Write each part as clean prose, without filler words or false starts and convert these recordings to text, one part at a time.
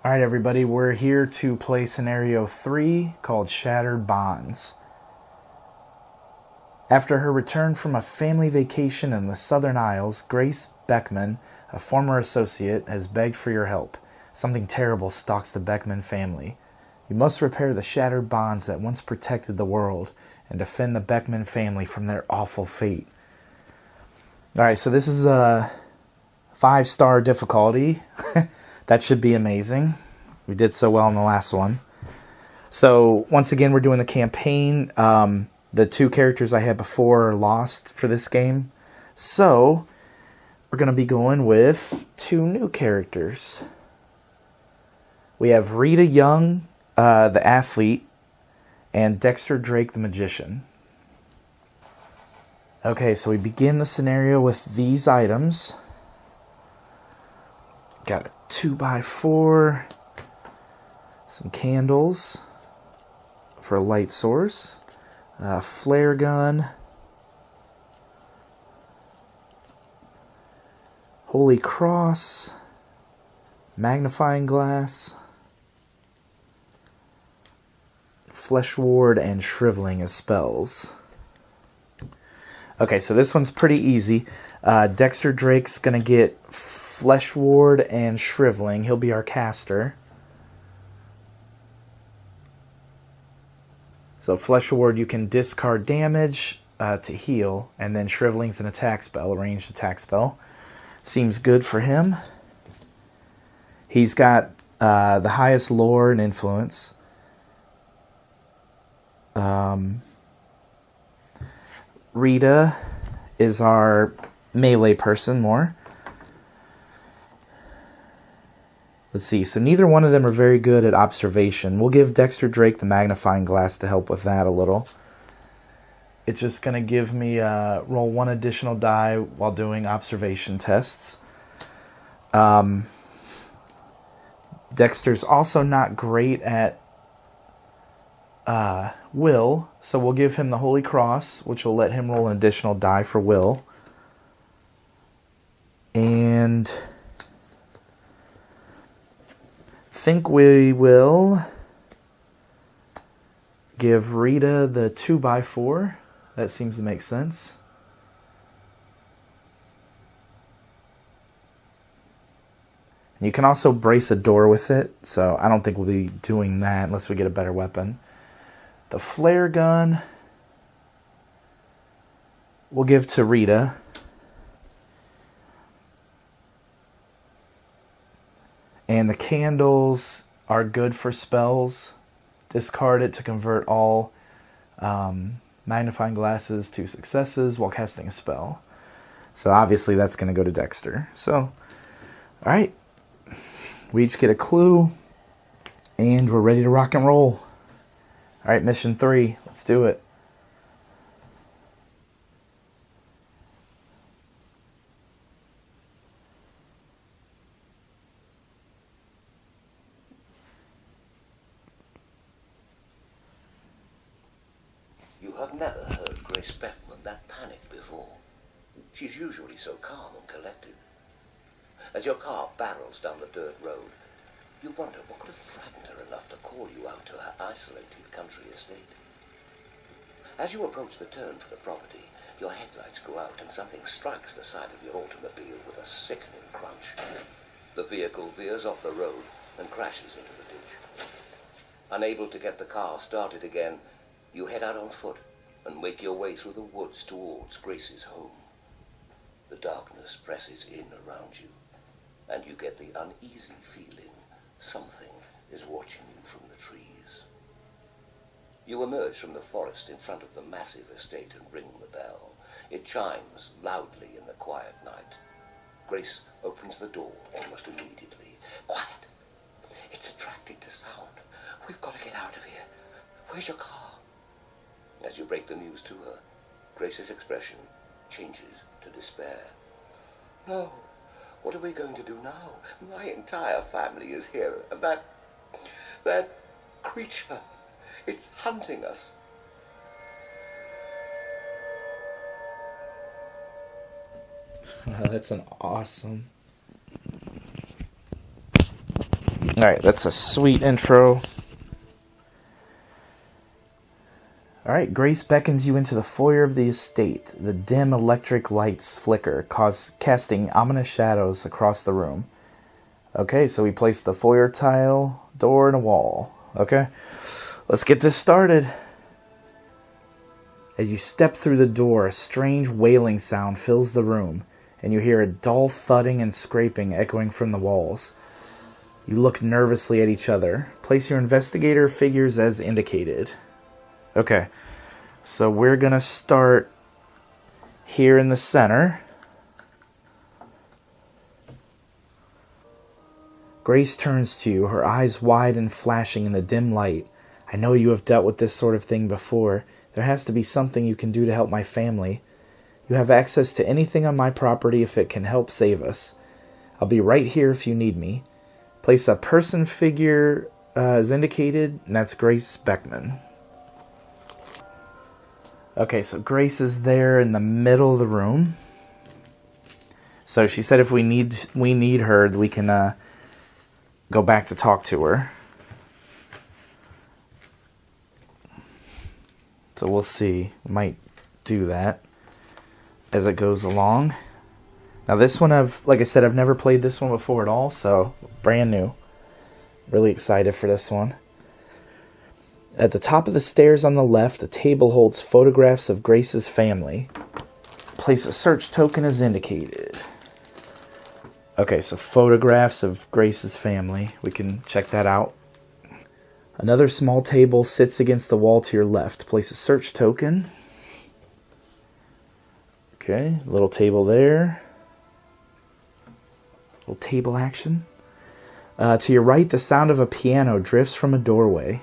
Alright everybody, we're here to play scenario 3 called Shattered Bonds. After her return from a family vacation in the Southern Isles, Grace Beckman, a former associate, has begged for your help. Something terrible stalks the Beckman family. You must repair the shattered bonds that once protected the world and defend the Beckman family from their awful fate. Alright, so this is a 5-star difficulty. That should be amazing. We did so well in the last one. So once again, we're doing the campaign. The 2 characters I had before are lost for this game. So we're going to be going with 2 new characters. We have Rita Young, the athlete, and Dexter Drake, the magician. Okay, so we begin the scenario with these items. Got a 2x4, some candles for a light source, a flare gun, holy cross, magnifying glass, flesh ward, and shriveling as spells. Okay, so this one's pretty easy. Dexter Drake's going to get Flesh Ward and Shriveling. He'll be our caster. So Flesh Ward, you can discard damage to heal, and then Shriveling's an attack spell, a ranged attack spell. Seems good for him. He's got the highest lore and influence. Rita is our melee person more. Let's see, so neither one of them are very good at observation. We'll give Dexter Drake the magnifying glass to help with that a little. It's just going to give me roll 1 additional die while doing observation tests. Dexter's also not great at will, so we'll give him the Holy Cross, which will let him roll an additional die for will. And think we will give Rita the 2x4. That seems to make sense. You can also brace a door with it, so I don't think we'll be doing that unless we get a better weapon. The flare gun we'll give to Rita. And the candles are good for spells. Discard it to convert all magnifying glasses to successes while casting a spell. So obviously that's going to go to Dexter. So, alright. We each get a clue. And we're ready to rock and roll. Alright, mission 3. Let's do it. You have never heard Grace Beckman that panicked before. She's usually so calm and collected. As your car barrels down the dirt road, you wonder what could have frightened her enough to call you out to her isolated country estate. As you approach the turn for the property, your headlights go out and something strikes the side of your automobile with a sickening crunch. The vehicle veers off the road and crashes into the ditch. Unable to get the car started again, you head out on foot and make your way through the woods towards Grace's home. The darkness presses in around you, and you get the uneasy feeling something is watching you from the trees. You emerge from the forest in front of the massive estate and ring the bell. It chimes loudly in the quiet night. Grace opens the door almost immediately. Quiet! It's attracted to sound. We've got to get out of here. Where's your car? As you break the news to her, Grace's expression changes to despair. No. What are we going to do now? My entire family is here, and that creature, it's hunting us. That's an awesome. All Alright, that's a sweet intro. Alright, Grace beckons you into the foyer of the estate. The dim electric lights flicker, casting ominous shadows across the room. Okay, so we place the foyer tile, door, and a wall. Okay, let's get this started. As you step through the door, a strange wailing sound fills the room, and you hear a dull thudding and scraping echoing from the walls. You look nervously at each other. Place your investigator figures as indicated. Okay, so we're going to start here in the center. Grace turns to you, her eyes wide and flashing in the dim light. I know you have dealt with this sort of thing before. There has to be something you can do to help my family. You have access to anything on my property if it can help save us. I'll be right here if you need me. Place a person figure as indicated, and that's Grace Beckman. Okay, so Grace is there in the middle of the room. So she said if we need her, we can go back to talk to her. So we'll see. We might do that as it goes along. Now this one, like I said, I've never played this one before at all, so brand new. Really excited for this one. At the top of the stairs on the left, a table holds photographs of Grace's family. Place a search token as indicated. Okay, so photographs of Grace's family. We can check that out. Another small table sits against the wall to your left. Place a search token. Okay, little table there. Little table action. To your right, the sound of a piano drifts from a doorway.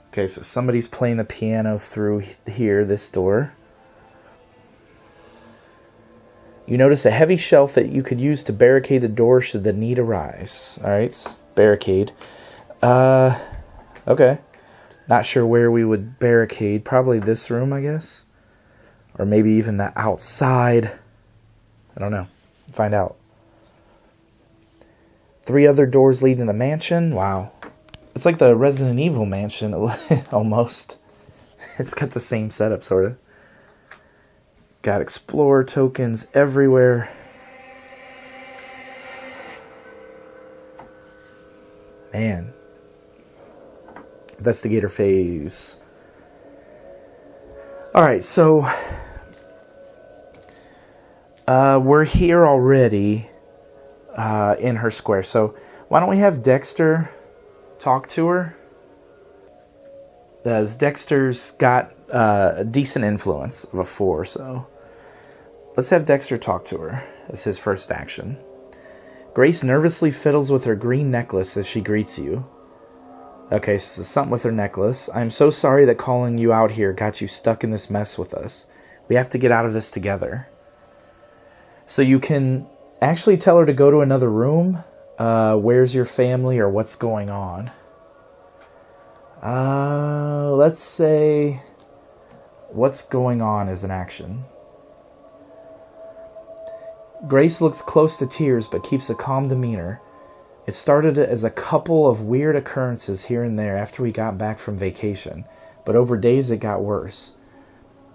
Okay, so somebody's playing the piano through here, this door. You notice a heavy shelf that you could use to barricade the door should the need arise. Alright, barricade. Okay. Not sure where we would barricade. Probably this room, I guess. Or maybe even the outside. I don't know. Find out. 3 other doors lead to the mansion. Wow. It's like the Resident Evil mansion, almost. It's got the same setup, sort of. Got explorer tokens everywhere. Man. Investigator phase. Alright, so we're here already in her square. So why don't we have Dexter talk to her? As Dexter's got a decent influence of a 4, so let's have Dexter talk to her as his first action. Grace nervously fiddles with her green necklace as she greets you. Okay, so something with her necklace. I'm so sorry that calling you out here got you stuck in this mess with us. We have to get out of this together. So you can actually tell her to go to another room. Where's your family or what's going on? Let's say what's going on is an action. Grace looks close to tears but keeps a calm demeanor. It started as a couple of weird occurrences here and there after we got back from vacation, but over days it got worse.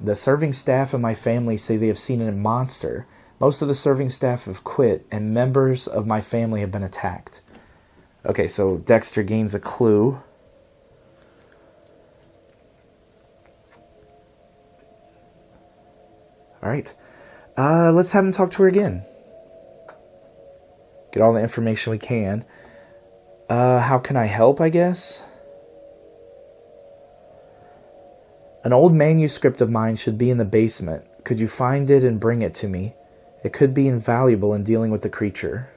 The serving staff and my family say they have seen a monster. Most of the serving staff have quit, and members of my family have been attacked. Okay, so Dexter gains a clue. Alright. Let's have him talk to her again. Get all the information we can. How can I help, I guess? An old manuscript of mine should be in the basement. Could you find it and bring it to me? It could be invaluable in dealing with the creature.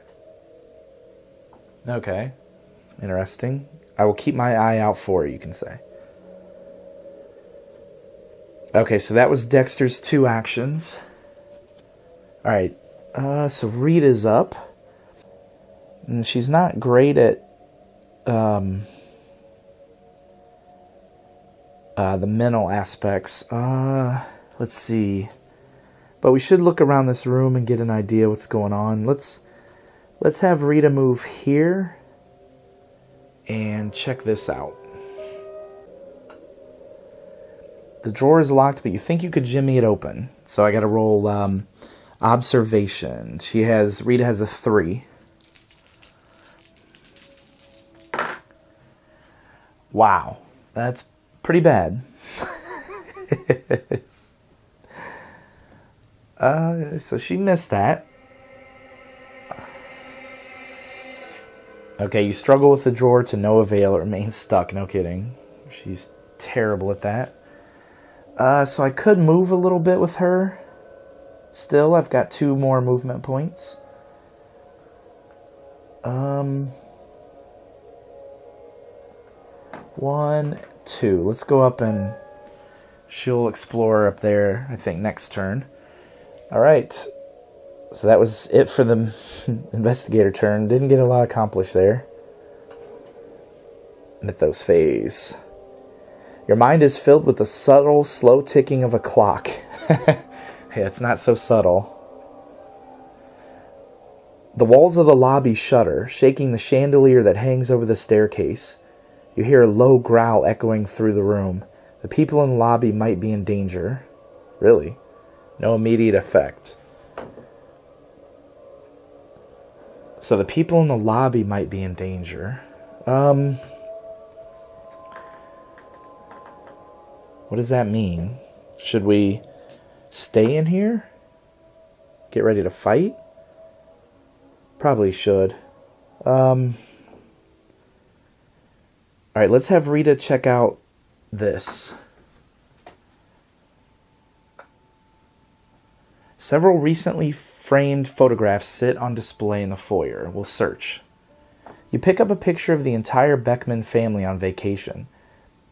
Okay. Interesting. I will keep my eye out for it, you can say. Okay, so that was Dexter's 2 actions. Alright, so Rita's up. And she's not great at the mental aspects. Let's see. But we should look around this room and get an idea what's going on. Let's Let's have Rita move here and check this out. The drawer is locked, but you think you could jimmy it open. So I got to roll observation. Rita has a 3. Wow, that's pretty bad. So she missed that. Okay, you struggle with the drawer to no avail. It remains stuck. No kidding. She's terrible at that. So I could move a little bit with her. Still, I've got 2 more movement points. 1, 2. Let's go up and she'll explore up there, I think, next turn. Alright. So that was it for the investigator turn. Didn't get a lot accomplished there. Mythos phase. Your mind is filled with the subtle, slow ticking of a clock. Hey, it's not so subtle. The walls of the lobby shudder, shaking the chandelier that hangs over the staircase. You hear a low growl echoing through the room. The people in the lobby might be in danger. Really? No immediate effect. So the people in the lobby might be in danger. What does that mean? Should we stay in here? Get ready to fight? Probably should. Alright, let's have Rita check out this. Several recently framed photographs sit on display in the foyer. We'll search. You pick up a picture of the entire Beckman family on vacation.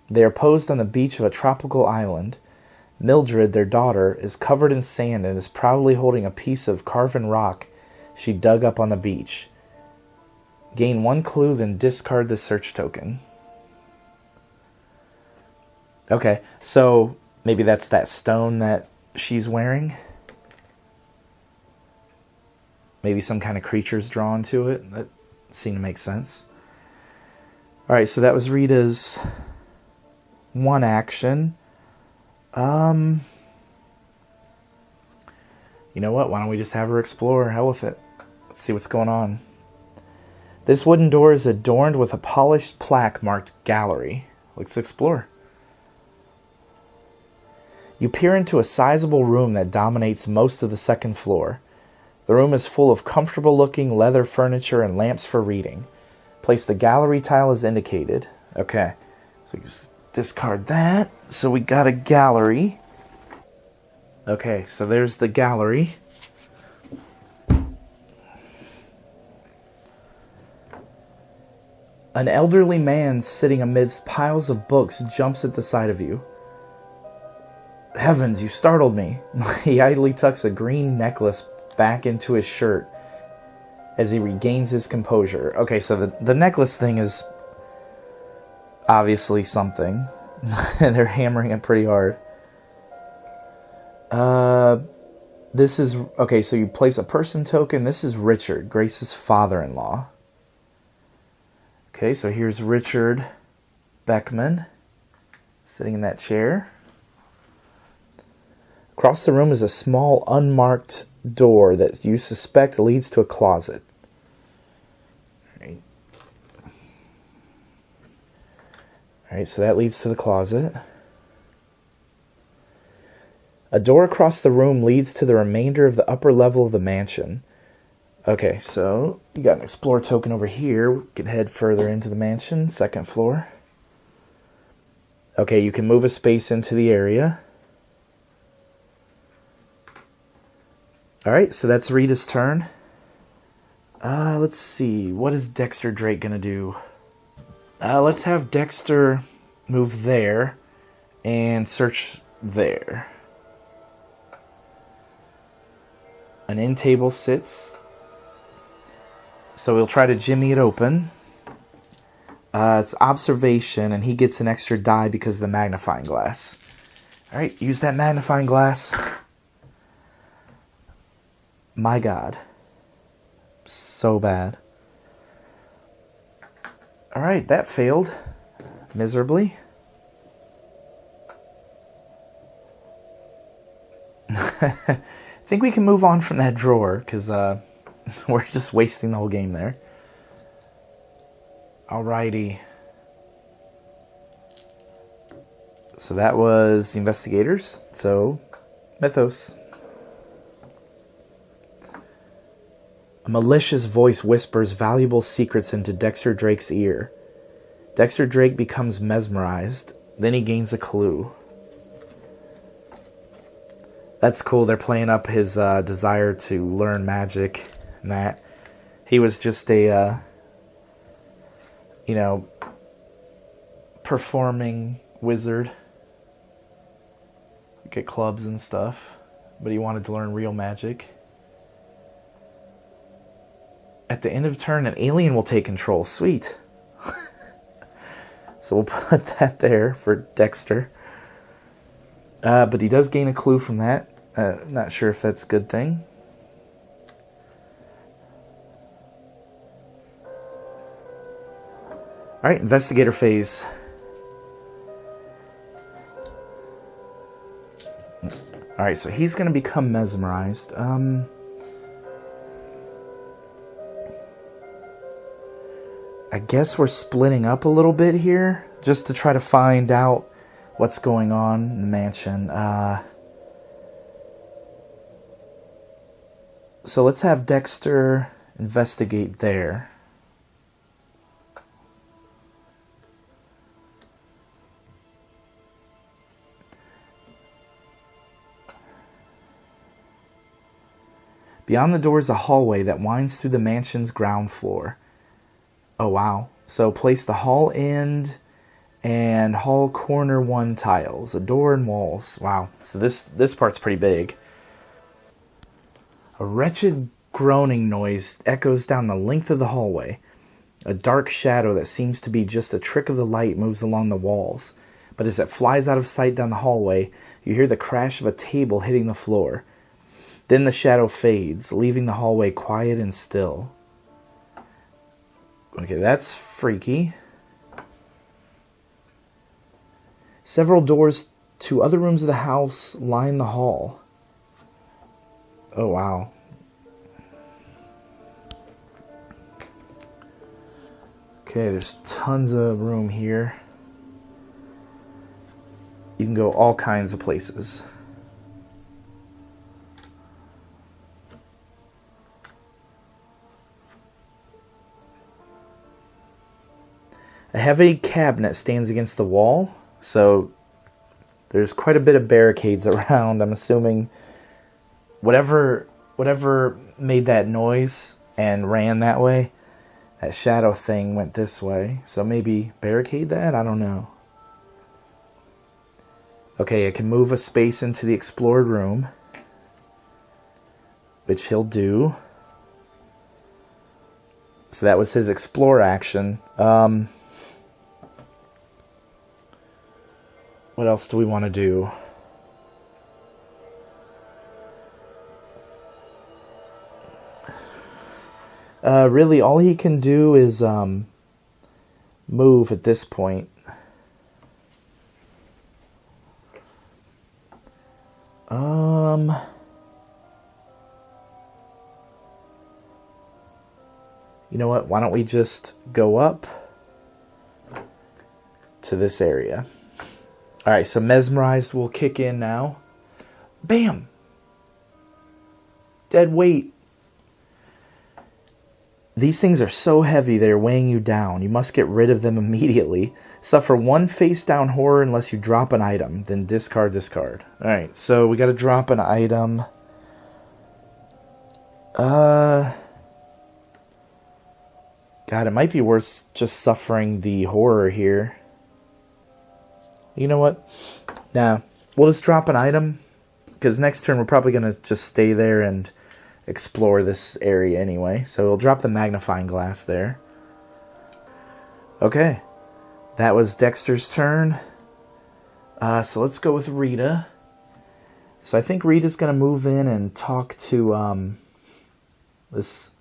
They are posed on the beach of a tropical island. Mildred, their daughter, is covered in sand and is proudly holding a piece of carven rock she dug up on the beach. Gain 1 clue, then discard the search token. Okay, so maybe that's that stone that she's wearing. Maybe some kind of creature's drawn to it. That seemed to make sense. Alright, so that was Rita's 1 action. You know what? Why don't we just have her explore? Hell with it. Let's see what's going on. This wooden door is adorned with a polished plaque marked Gallery. Let's explore. You peer into a sizable room that dominates most of the 2nd floor. The room is full of comfortable-looking leather furniture and lamps for reading. Place the gallery tile as indicated. Okay, so just discard that. So we got a gallery. Okay, so there's the gallery. An elderly man sitting amidst piles of books jumps at the sight of you. Heavens, you startled me. He idly tucks a green necklace back into his shirt as he regains his composure. Okay, so the necklace thing is obviously something. They're hammering it pretty hard. This is... Okay, so you place a person token. This is Richard, Grace's father-in-law. Okay, so here's Richard Beckman sitting in that chair. Across the room is a small, unmarked door that you suspect leads to a closet. Alright, so that leads to the closet. A door across the room leads to the remainder of the upper level of the mansion. Okay, so you got an explore token over here. We can head further into the mansion, 2nd floor. Okay, you can move a space into the area. Alright, so that's Rita's turn. Let's see. What is Dexter Drake going to do? Let's have Dexter move there and search there. An end table sits. So we'll try to jimmy it open. It's observation, and he gets an extra die because of the magnifying glass. Alright, use that magnifying glass. My God. so bad. Alright, that failed miserably. I think we can move on from that drawer, because we're just wasting the whole game there. Alrighty. So that was the investigators. So, Mythos. A malicious voice whispers valuable secrets into Dexter Drake's ear. Dexter Drake becomes mesmerized. Then he gains a clue. That's cool. They're playing up his desire to learn magic and that. He was just a, performing wizard. Get clubs and stuff. But he wanted to learn real magic. At the end of turn, an alien will take control. Sweet. So we'll put that there for Dexter. But he does gain a clue from that. Not sure if that's a good thing. Alright, investigator phase. Alright, so he's going to become mesmerized. I guess we're splitting up a little bit here, just to try to find out what's going on in the mansion. So let's have Dexter investigate there. Beyond the door is a hallway that winds through the mansion's ground floor. Oh, wow. So place the hall end and hall corner 1 tiles, a door and walls. Wow. So this part's pretty big. A wretched groaning noise echoes down the length of the hallway. A dark shadow that seems to be just a trick of the light moves along the walls. But as it flies out of sight down the hallway, you hear the crash of a table hitting the floor. Then the shadow fades, leaving the hallway quiet and still. Okay, that's freaky. Several doors to other rooms of the house line the hall. Oh, wow. Okay, there's tons of room here. You can go all kinds of places. A heavy cabinet stands against the wall, so there's quite a bit of barricades around. I'm assuming whatever made that noise and ran that way, that shadow thing went this way. So maybe barricade that? I don't know. Okay, I can move a space into the explored room, which he'll do. So that was his explore action. What else do we want to do? Really, all he can do is move at this point. You know what? Why don't we just go up to this area? Alright, so Mesmerized will kick in now. Bam! Dead weight. These things are so heavy they're weighing you down. You must get rid of them immediately. Suffer 1 face-down horror unless you drop an item. Then discard this card. Alright, so we gotta drop an item. God, it might be worth just suffering the horror here. You know what? Nah, we'll just drop an item. Because next turn we're probably going to just stay there and explore this area anyway. So we'll drop the magnifying glass there. Okay. That was Dexter's turn. So let's go with Rita. So I think Rita's going to move in and talk to this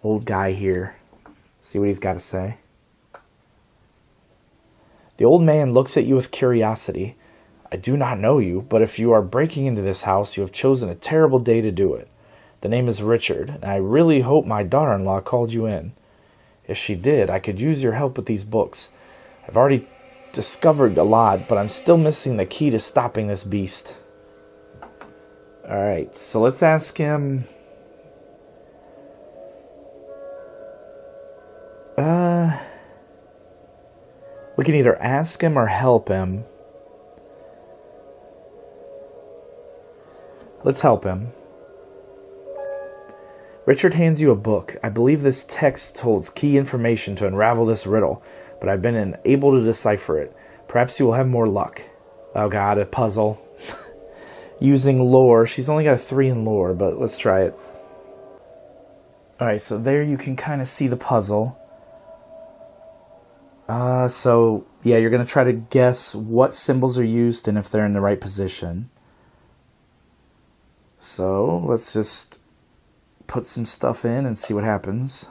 old guy here. See what he's got to say. The old man looks at you with curiosity. I do not know you, but if you are breaking into this house, you have chosen a terrible day to do it. The name is Richard, and I really hope my daughter-in-law called you in. If she did, I could use your help with these books. I've already discovered a lot, but I'm still missing the key to stopping this beast. Alright, so let's ask him... we can either ask him or help him. Let's help him. Richard hands you a book. I believe this text holds key information to unravel this riddle, but I've been unable to decipher it. Perhaps you will have more luck. Oh god, a puzzle. Using lore. She's only got a 3 in lore, but let's try it. Alright, so there you can kind of see the puzzle. So, yeah, you're going to try to guess what symbols are used and if they're in the right position. So, let's just put some stuff in and see what happens.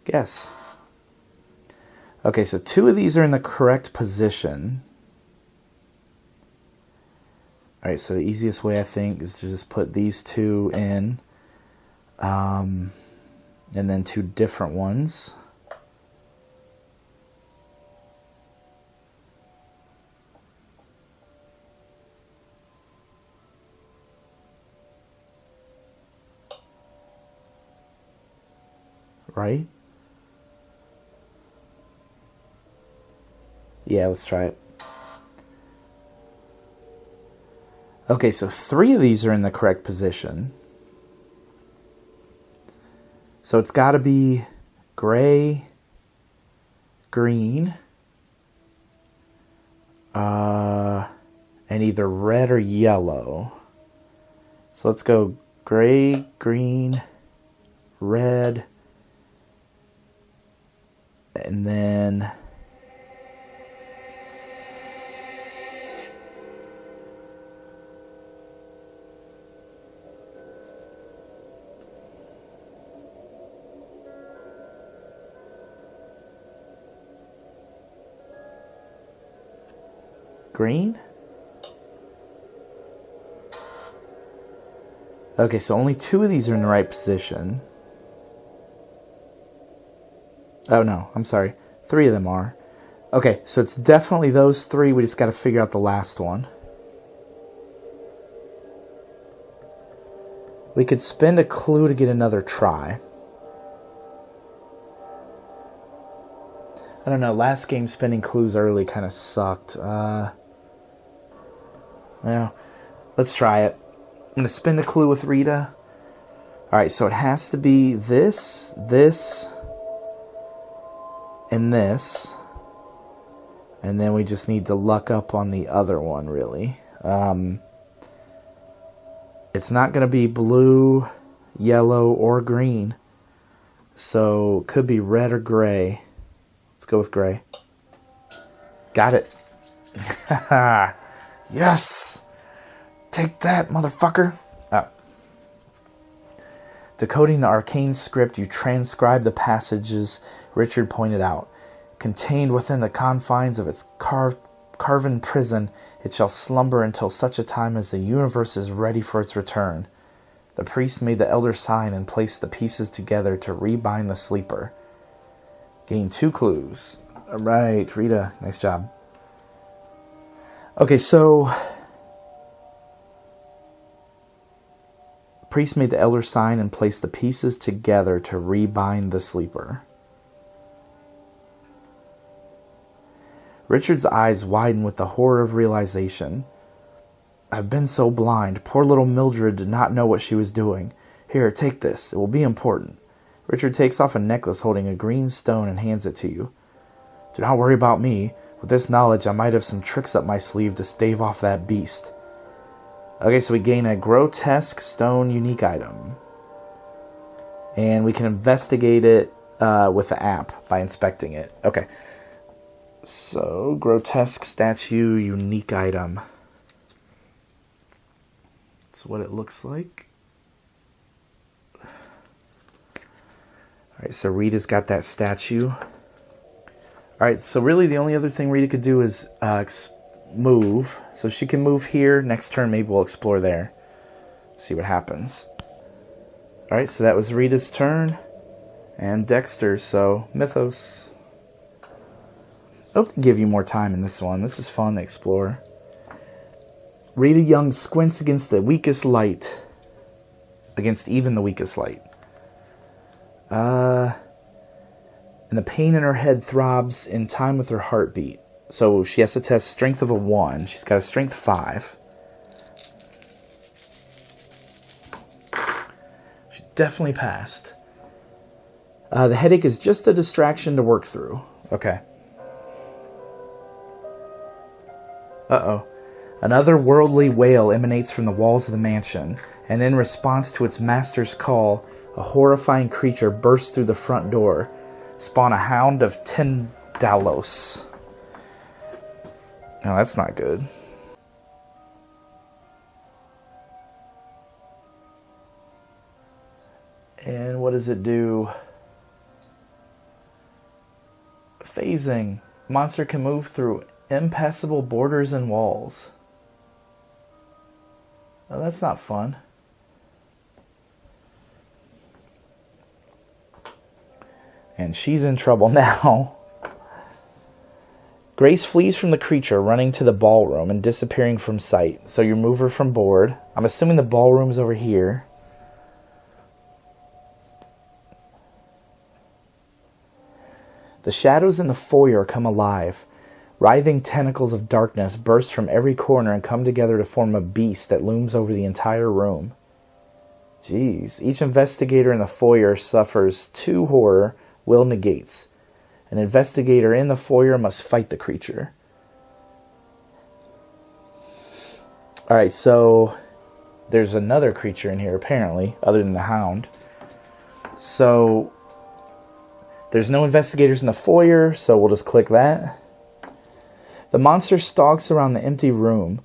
Guess. Okay, so 2 of these are in the correct position. Alright, so the easiest way I think is to just put these 2 in. And then 2 different ones. Right? Yeah, let's try it. Okay, so 3 of these are in the correct position. So it's got to be gray, green, and either red or yellow. So let's go gray, green, red, and then green? Okay, so only 2 of these are in the right position. Oh no, I'm sorry. 3 of them are. Okay, so it's definitely those 3. We just got to figure out the last one. We could spend a clue to get another try. I don't know, last game spending clues early kind of sucked. Well, let's try it. I'm going to spin a clue with Rita. Alright, so it has to be this, this, and this. And then we just need to luck up on the other one, really. It's not going to be blue, yellow, or green. So, it could be red or gray. Let's go with gray. Got it. Yes! Take that, motherfucker! Oh. Decoding the arcane script, you transcribe the passages Richard pointed out. Contained within the confines of its carven prison, it shall slumber until such a time as the universe is ready for its return. The priest made the elder sign and placed the pieces together to rebind the sleeper. Gain 2 clues. Alright, Rita, nice job. Okay, so... priest made the elder sign and placed the pieces together to rebind the sleeper. Richard's eyes widen with the horror of realization. I've been so blind. Poor little Mildred did not know what she was doing. Here, take this. It will be important. Richard takes off a necklace holding a green stone and hands it to you. Do not worry about me. With this knowledge, I might have some tricks up my sleeve to stave off that beast. Okay, so we gain a grotesque stone unique item. And we can investigate it with the app by inspecting it. Okay. So, grotesque statue, unique item. That's what it looks like. Alright, so Rita's got that statue. Alright, so really the only other thing Rita could do is move. So she can move here. Next turn, maybe we'll explore there. See what happens. Alright, so that was Rita's turn. And Dexter, so Mythos. I hope to give you more time in this one. This is fun to explore. Rita Young squints against the weakest light. Against even the weakest light. And the pain in her head throbs in time with her heartbeat. So she has to test strength of a 1. She's got a strength 5. She definitely passed. The headache is just a distraction to work through. Okay. Uh-oh. An otherworldly wail emanates from the walls of the mansion, and in response to its master's call, a horrifying creature bursts through the front door. Spawn a hound of Tindalos. No, that's not good. And what does it do? Phasing. Monster can move through impassable borders and walls. Oh, that's not fun. And she's in trouble now. Grace flees from the creature, running to the ballroom and disappearing from sight. So you move her from board. I'm assuming the ballroom's over here. The shadows in the foyer come alive. Writhing tentacles of darkness burst from every corner and come together to form a beast that looms over the entire room. Jeez. Each investigator in the foyer suffers 2 horror will negates. An investigator in the foyer must fight the creature. Alright, so there's another creature in here apparently, other than the hound. So there's no investigators in the foyer, so we'll just click that. The monster stalks around the empty room,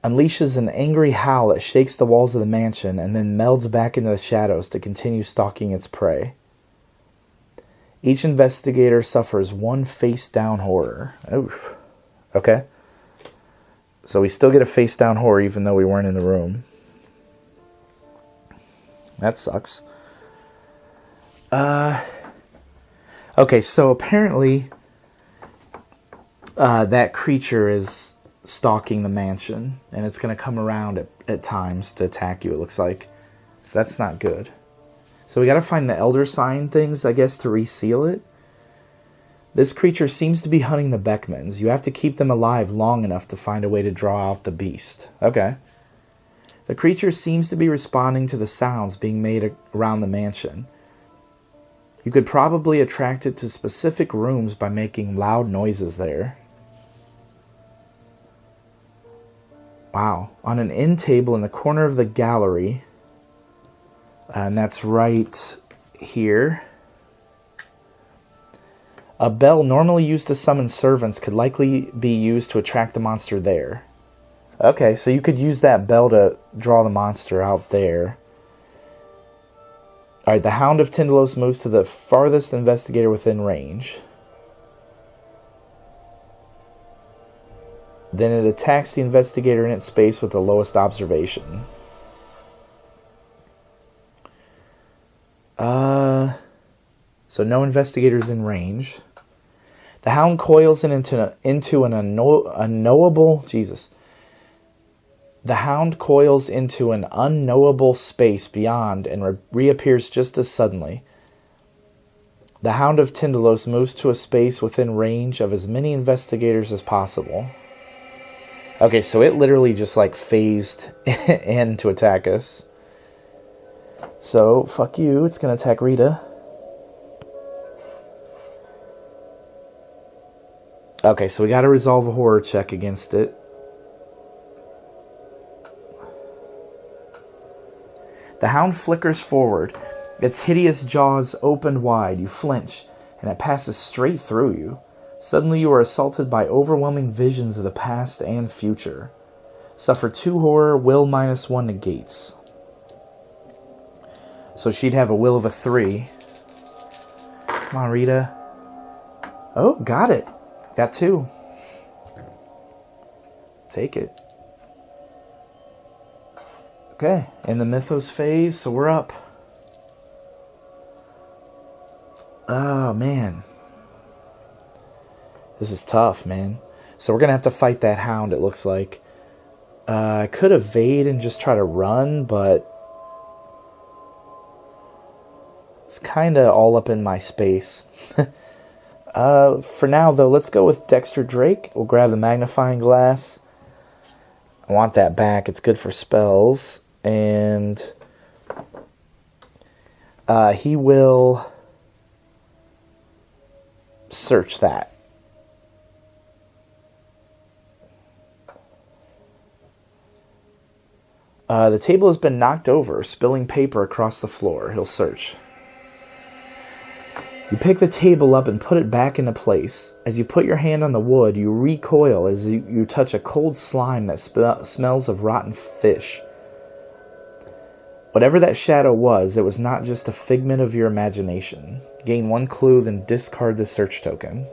unleashes an angry howl that shakes the walls of the mansion, and then melds back into the shadows to continue stalking its prey. Each investigator suffers 1 face-down horror. Oof. Okay. So we still get a face-down horror even though we weren't in the room. That sucks. Okay, so apparently that creature is stalking the mansion, and it's going to come around at times to attack you, it looks like. So that's not good. So we got to find the elder sign things, I guess, to reseal it. This creature seems to be hunting the Beckmans. You have to keep them alive long enough to find a way to draw out the beast. Okay. The creature seems to be responding to the sounds being made around the mansion. You could probably attract it to specific rooms by making loud noises there. Wow. On an end table in the corner of the gallery, and that's right here, a bell normally used to summon servants could likely be used to attract the monster there. Okay, so you could use that bell to draw the monster out there. Alright, the Hound of Tindalos moves to the farthest investigator within range. Then it attacks the investigator in its space with the lowest observation. So no investigators in range. The Hound coils into an unknowable... Jesus. The Hound coils into an unknowable space beyond and reappears just as suddenly. The Hound of Tindalos moves to a space within range of as many investigators as possible. Okay, so it literally just like phased in to attack us. So, fuck you, it's going to attack Rita. Okay, so we got to resolve a horror check against it. The Hound flickers forward. Its hideous jaws open wide. You flinch, and it passes straight through you. Suddenly you are assaulted by overwhelming visions of the past and future. Suffer 2 horror, will -1 negates. So she'd have a will of a 3. Come on, Rita. Oh, got it. Got 2. Take it. Okay, in the Mythos phase, so we're up. Oh, man. This is tough, man. So we're going to have to fight that hound, it looks like. I could evade and just try to run, but it's kind of all up in my space. For now, though, let's go with Dexter Drake. We'll grab the magnifying glass. I want that back. It's good for spells. And he will search that. The table has been knocked over, spilling paper across the floor. He'll search. You pick the table up and put it back into place. As you put your hand on the wood, you recoil as you touch a cold slime that smells of rotten fish. Whatever that shadow was, it was not just a figment of your imagination. Gain 1 clue, then discard the search token.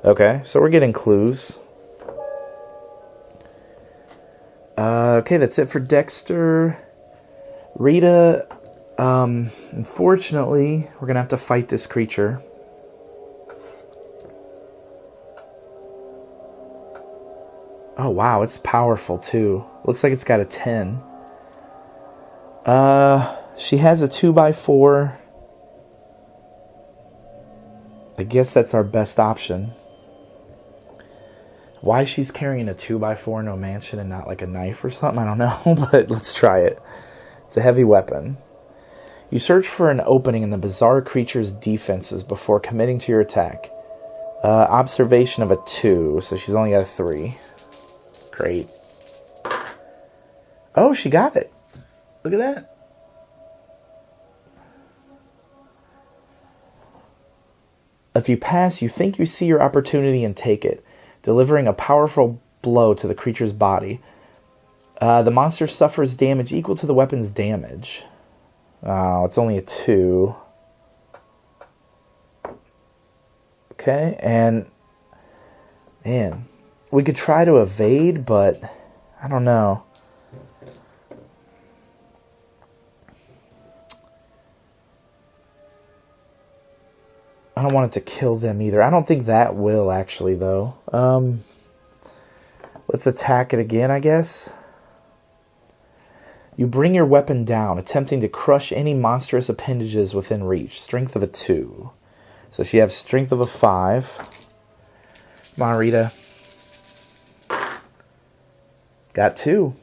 Okay, so we're getting clues. Okay, that's it for Dexter. Rita, unfortunately, we're going to have to fight this creature. Oh, wow, it's powerful, too. Looks like it's got a 10. She has a 2x4. I guess that's our best option. Why she's carrying a 2x4 no mansion and not like a knife or something, I don't know, but let's try it. It's a heavy weapon. You search for an opening in the bizarre creature's defenses before committing to your attack. Observation of a 2, so she's only got a 3. Great. Oh, she got it. Look at that. If you pass, you think you see your opportunity and take it, delivering a powerful blow to the creature's body. The monster suffers damage equal to the weapon's damage. Oh, it's only a 2. Okay, and man, we could try to evade, but I don't know. I don't want it to kill them either. I don't think that will, actually, though. Let's attack it again, I guess. You bring your weapon down, attempting to crush any monstrous appendages within reach. Strength of a 2. So she has strength of a 5. Come on, Rita. Got 2.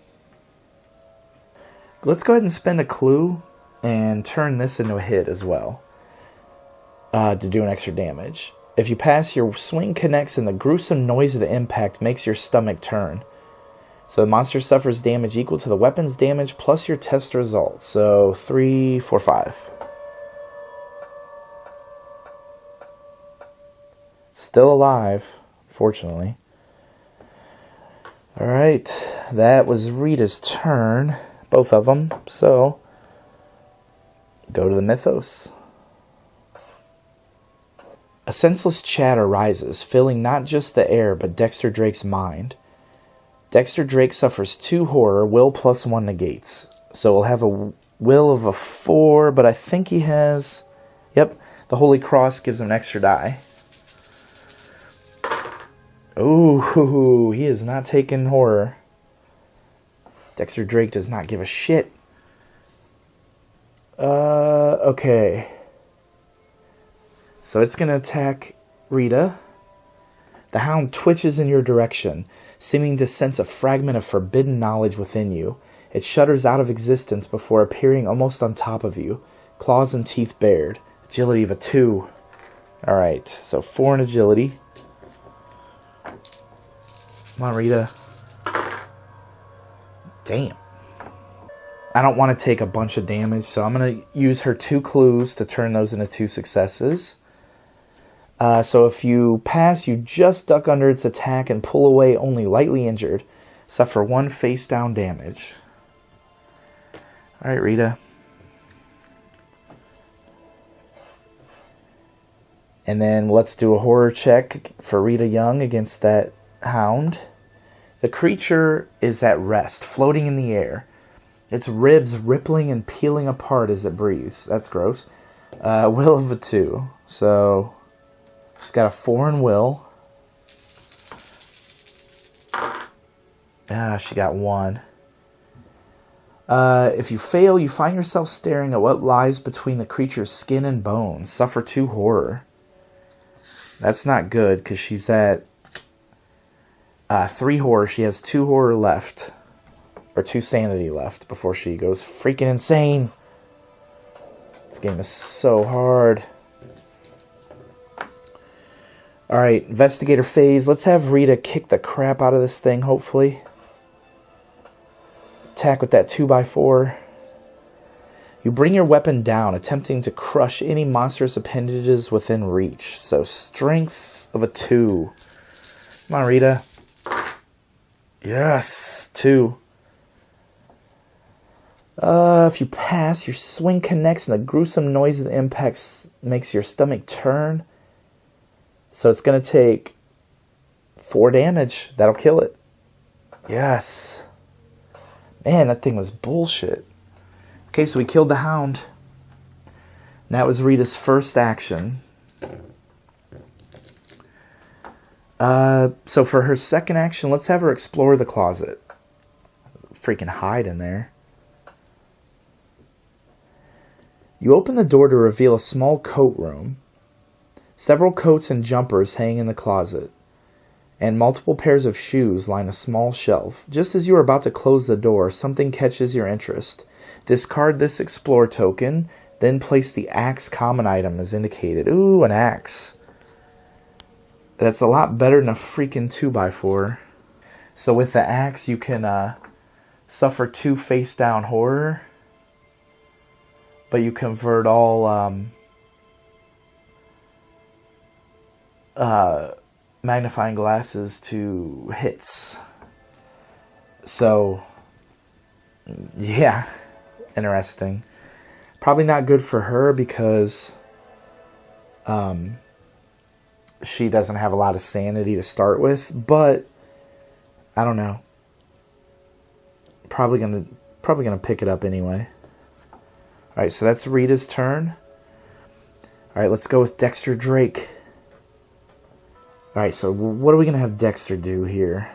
Let's go ahead and spend a clue and turn this into a hit as well. To do an extra damage. If you pass, your swing connects and the gruesome noise of the impact makes your stomach turn. So the monster suffers damage equal to the weapon's damage plus your test result. So 3, 4, 5. Still alive, fortunately. Alright, that was Rita's turn. Both of them. So, go to the Mythos. A senseless chatter rises, filling not just the air, but Dexter Drake's mind. Dexter Drake suffers 2 horror, will +1 negates. So we'll have a will of a 4, but I think he has... Yep, the Holy Cross gives him an extra die. Ooh, he is not taking horror. Dexter Drake does not give a shit. Okay. So it's going to attack Rita. The hound twitches in your direction, seeming to sense a fragment of forbidden knowledge within you. It shudders out of existence before appearing almost on top of you, claws and teeth bared. Agility of a 2. Alright, so 4 in agility. Come on, Rita. Damn. I don't want to take a bunch of damage, so I'm going to use her 2 clues to turn those into 2 successes. So if you pass, you just duck under its attack and pull away only lightly injured. Suffer 1 face down damage. Alright, Rita. And then let's do a horror check for Rita Young against that hound. The creature is at rest, floating in the air. Its ribs rippling and peeling apart as it breathes. That's gross. Will of a 2. So, she's got a 4 in will. She got 1. If you fail, you find yourself staring at what lies between the creature's skin and bones. Suffer 2 horror. That's not good, because she's at 3 horror. She has 2 horror left. Or 2 sanity left before she goes freaking insane. This game is so hard. Alright, investigator phase. Let's have Rita kick the crap out of this thing, hopefully. Attack with that 2x4. You bring your weapon down, attempting to crush any monstrous appendages within reach. So, strength of a 2. Come on, Rita. Yes, 2. If you pass, your swing connects and the gruesome noise of the impact makes your stomach turn. So it's going to take 4 damage. That'll kill it. Yes. Man, that thing was bullshit. Okay, so we killed the hound. And that was Rita's first action. So for her second action, let's have her explore the closet. Freaking hide in there. You open the door to reveal a small coat room. Several coats and jumpers hang in the closet, and multiple pairs of shoes line a small shelf. Just as you are about to close the door, something catches your interest. Discard this explore token, then place the axe common item as indicated. Ooh, an axe. That's a lot better than a freaking 2x4. So with the axe, you can suffer 2 face down horror. But you convert all magnifying glasses to hits. So, yeah, interesting. Probably not good for her because she doesn't have a lot of sanity to start with. But I don't know. Probably gonna pick it up anyway. Alright, so that's Rita's turn. Alright, let's go with Dexter Drake. Alright, so what are we going to have Dexter do here?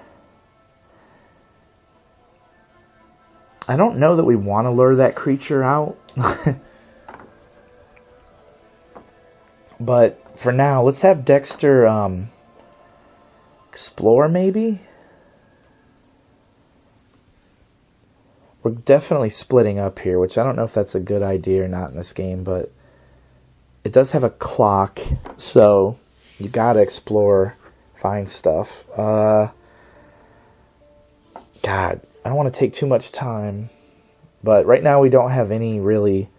I don't know that we want to lure that creature out. But for now, let's have Dexter explore maybe? We're definitely splitting up here, which I don't know if that's a good idea or not in this game, but it does have a clock, so you gotta explore, find stuff. God, I don't want to take too much time, but right now we don't have any really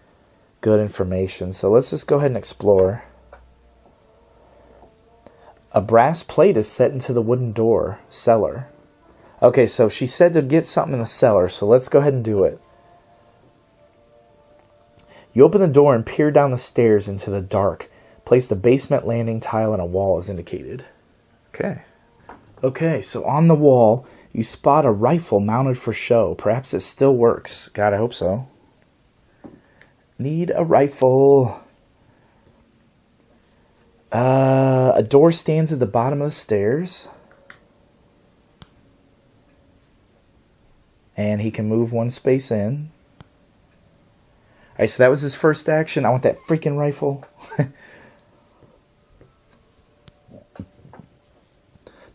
good information, so let's just go ahead and explore. A brass plate is set into the wooden door, cellar. Okay, so she said to get something in the cellar, so let's go ahead and do it. You open the door and peer down the stairs into the dark. Place the basement landing tile on a wall as indicated. Okay, so on the wall, you spot a rifle mounted for show. Perhaps it still works. God, I hope so. Need a rifle. A door stands at the bottom of the stairs. And he can move 1 space in. Alright, so that was his first action. I want that freaking rifle.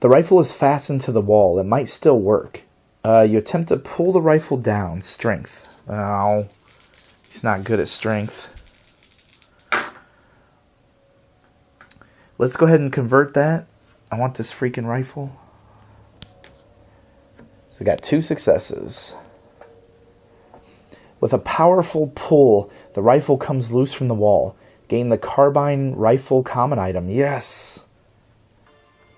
The rifle is fastened to the wall. It might still work. You attempt to pull the rifle down. Strength. Oh, he's not good at strength. Let's go ahead and convert that. I want this freaking rifle. So we got 2 successes. With a powerful pull, the rifle comes loose from the wall. Gain the carbine rifle common item. Yes!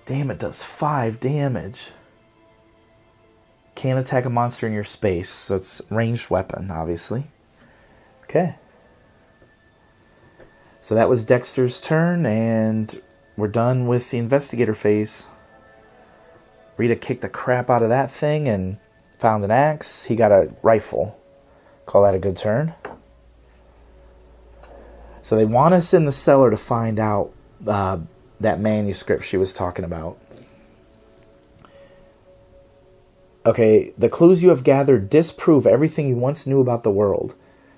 Damn, it does 5 damage. Can't attack a monster in your space, so it's ranged weapon, obviously. Okay. So that was Dexter's turn, and we're done with the investigator phase. Rita kicked the crap out of that thing and found an axe. He got a rifle. Call that a good turn. So they want us in the cellar to find out that manuscript she was talking about. Okay, the clues you have gathered disprove everything you once knew about the world.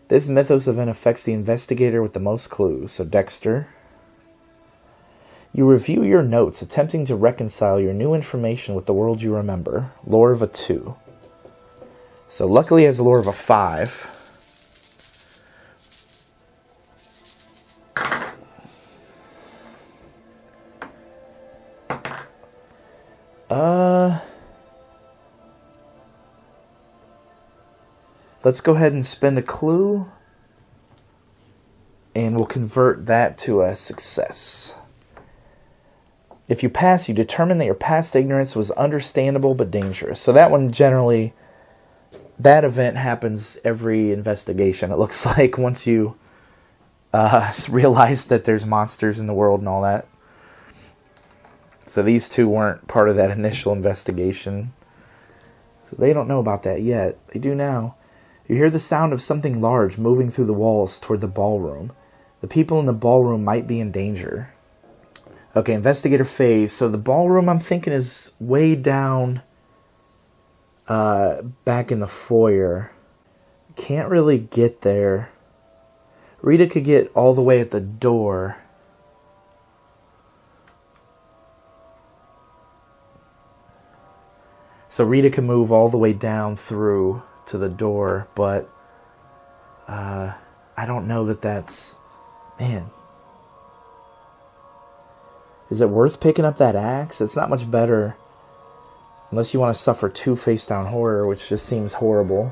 This mythos event affects the investigator with the most clues. So Dexter. You review your notes, attempting to reconcile your new information with the world you remember. Lore of a 2. So luckily he has a lore of a 5. Let's go ahead and spend a clue, and we'll convert that to a success. If you pass, you determine that your past ignorance was understandable but dangerous. So that one generally, that event happens every investigation. It looks like once you realize that there's monsters in the world and all that. So these two weren't part of that initial investigation. So they don't know about that yet. They do now. You hear the sound of something large moving through the walls toward the ballroom. The people in the ballroom might be in danger. Okay, investigator phase. So the ballroom, I'm thinking, is way down back in the foyer. Can't really get there. Rita could get all the way at the door. So Rita can move all the way down through to the door, but I don't know that that's... Man. Is it worth picking up that axe? It's not much better. Unless you want to suffer 2 face-down horror, which just seems horrible.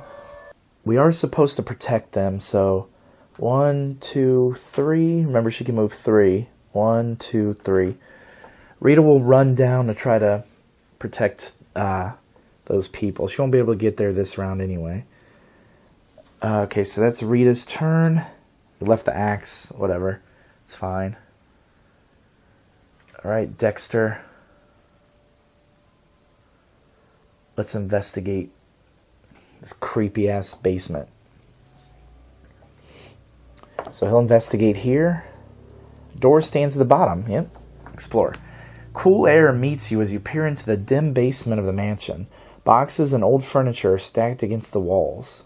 We are supposed to protect them, so... 1, 2, 3. Remember, she can move 3. 1, 2, 3. Rita will run down to try to protect those people. She won't be able to get there this round anyway. Okay, so that's Rita's turn. We left the axe. Whatever. It's fine. Alright, Dexter. Let's investigate this creepy-ass basement. So he'll investigate here. Door stands at the bottom. Yep. Explore. Cool air meets you as you peer into the dim basement of the mansion. Boxes and old furniture are stacked against the walls.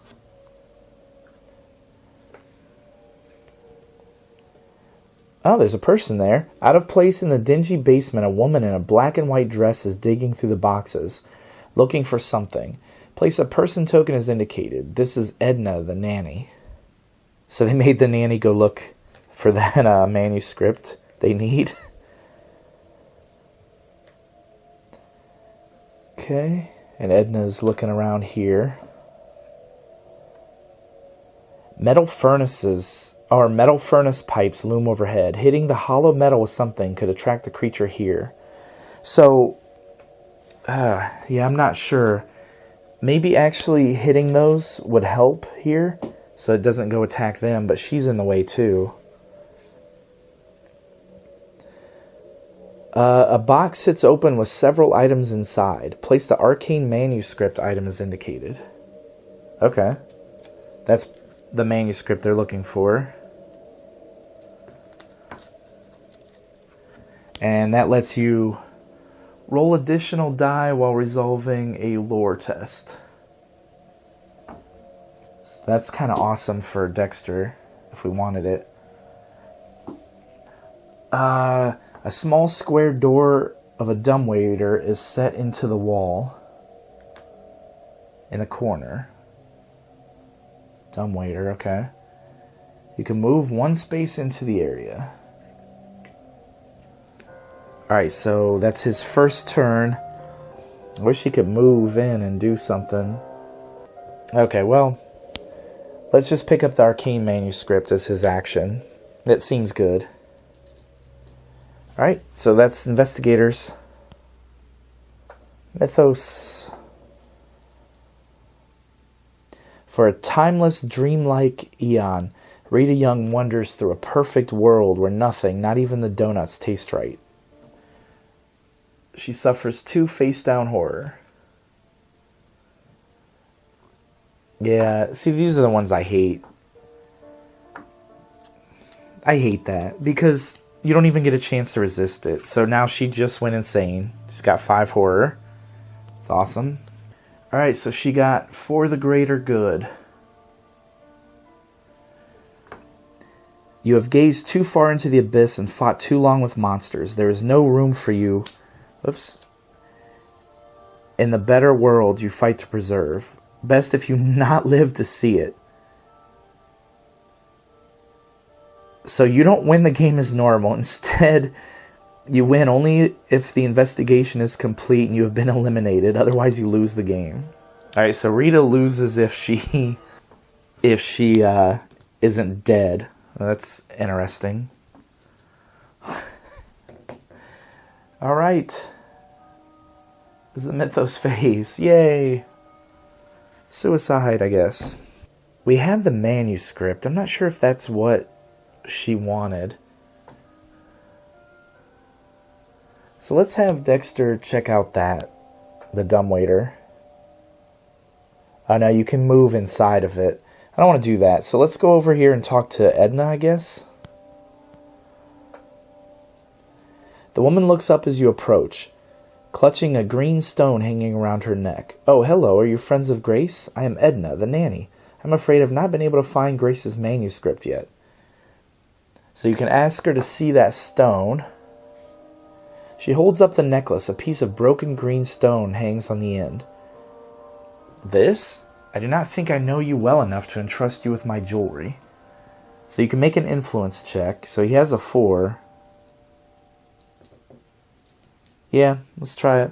Oh, there's a person there. Out of place in the dingy basement, a woman in a black and white dress is digging through the boxes, looking for something. Place a person token as indicated. This is Edna, the nanny. So they made the nanny go look for that manuscript they need. Okay, and Edna's looking around here. Metal furnace pipes loom overhead. Hitting the hollow metal with something could attract the creature here. So, yeah, I'm not sure. Maybe actually hitting those would help here, so it doesn't go attack them, but she's in the way too. A box sits open with several items inside. Place the arcane manuscript item as indicated. Okay. That's the manuscript they're looking for. And that lets you roll additional die while resolving a lore test. So that's kind of awesome for Dexter, if we wanted it. A small square door of a dumbwaiter is set into the wall in the corner. Dumbwaiter, okay. You can move 1 space into the area. Alright, so that's his first turn. I wish he could move in and do something. Okay, well, let's just pick up the arcane manuscript as his action. That seems good. Alright, so that's investigators. Mythos. For a timeless, dreamlike eon, Rita Young wanders through a perfect world where nothing, not even the donuts, taste right. She suffers 2 face-down horror. Yeah, see, these are the ones I hate. I hate that, because you don't even get a chance to resist it. So now she just went insane. She's got 5 horror. It's awesome. Alright, so she got For the Greater Good. You have gazed too far into the abyss and fought too long with monsters. There is no room for you. Oops. In the better world you fight to preserve. Best if you not live to see it. So you don't win the game as normal. Instead, you win only if the investigation is complete and you have been eliminated. Otherwise, you lose the game. Alright, so Rita loses if she isn't dead. Well, that's interesting. Alright. This is the Mythos phase. Yay! Suicide, I guess. We have the manuscript. I'm not sure if that's what she wanted. So let's have Dexter check out that. The dumbwaiter. Oh no, you can move inside of it. I don't want to do that. So let's go over here and talk to Edna, I guess. The woman looks up as you approach, clutching a green stone hanging around her neck. Oh, hello, are you friends of Grace? I am Edna, the nanny. I'm afraid I've not been able to find Grace's manuscript yet. So you can ask her to see that stone. She holds up the necklace. A piece of broken green stone hangs on the end. This? I do not think I know you well enough to entrust you with my jewelry. So you can make an influence check. So he has a 4. Yeah, let's try it.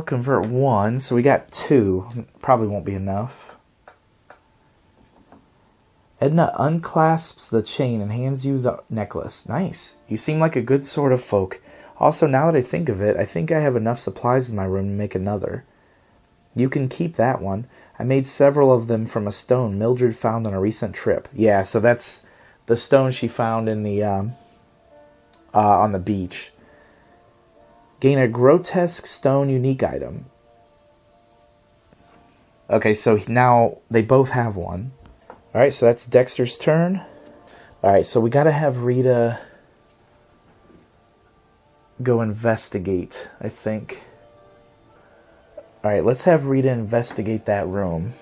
Convert 1. So we got 2. Probably won't be enough. Edna unclasps the chain and hands you the necklace. Nice. You seem like a good sort of folk. Also, now that I think of it, I think I have enough supplies in my room to make another. You can keep that one. I made several of them from a stone Mildred found on a recent trip. Yeah, so that's the stone she found in the on the beach. Gain a grotesque stone unique item. Okay, so now they both have one. Alright, so that's Dexter's turn. Alright, so we gotta have Rita go investigate, I think. Alright, let's have Rita investigate that room.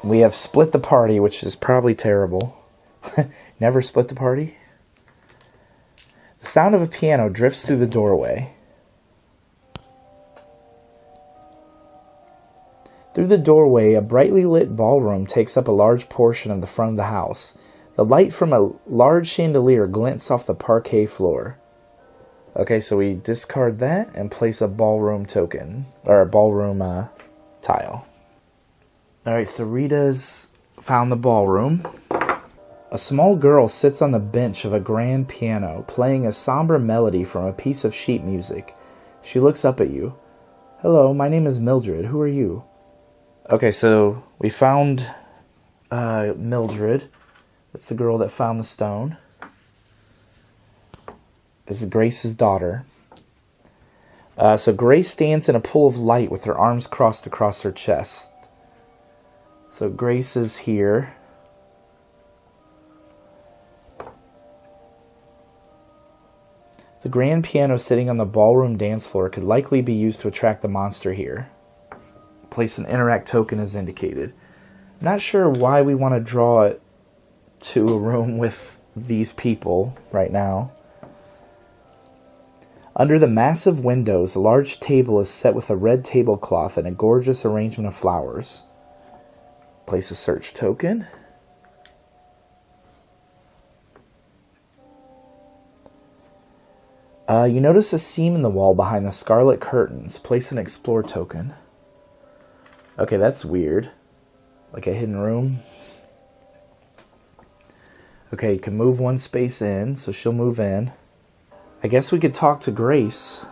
We have split the party, which is probably terrible. Never split the party. The sound of a piano drifts through the doorway. Through the doorway, a brightly lit ballroom takes up a large portion of the front of the house. The light from a large chandelier glints off the parquet floor. Okay, so we discard that and place a ballroom token, or a ballroom tile. Alright, so Rita's found the ballroom. A small girl sits on the bench of a grand piano, playing a somber melody from a piece of sheet music. She looks up at you. Hello, my name is Mildred. Who are you? Okay, so we found Mildred. That's the girl that found the stone. This is Grace's daughter. So Grace stands in a pool of light with her arms crossed across her chest. So Grace is here. The grand piano sitting on the ballroom dance floor could likely be used to attract the monster here. Place an interact token as indicated. I'm not sure why we want to draw it to a room with these people right now. Under the massive windows, a large table is set with a red tablecloth and a gorgeous arrangement of flowers. Place a search token. You notice a seam in the wall behind the scarlet curtains. Place an explore token. Okay, that's weird. Like a hidden room. Okay, you can move one space in, so she'll move in. I guess we could talk to Grace.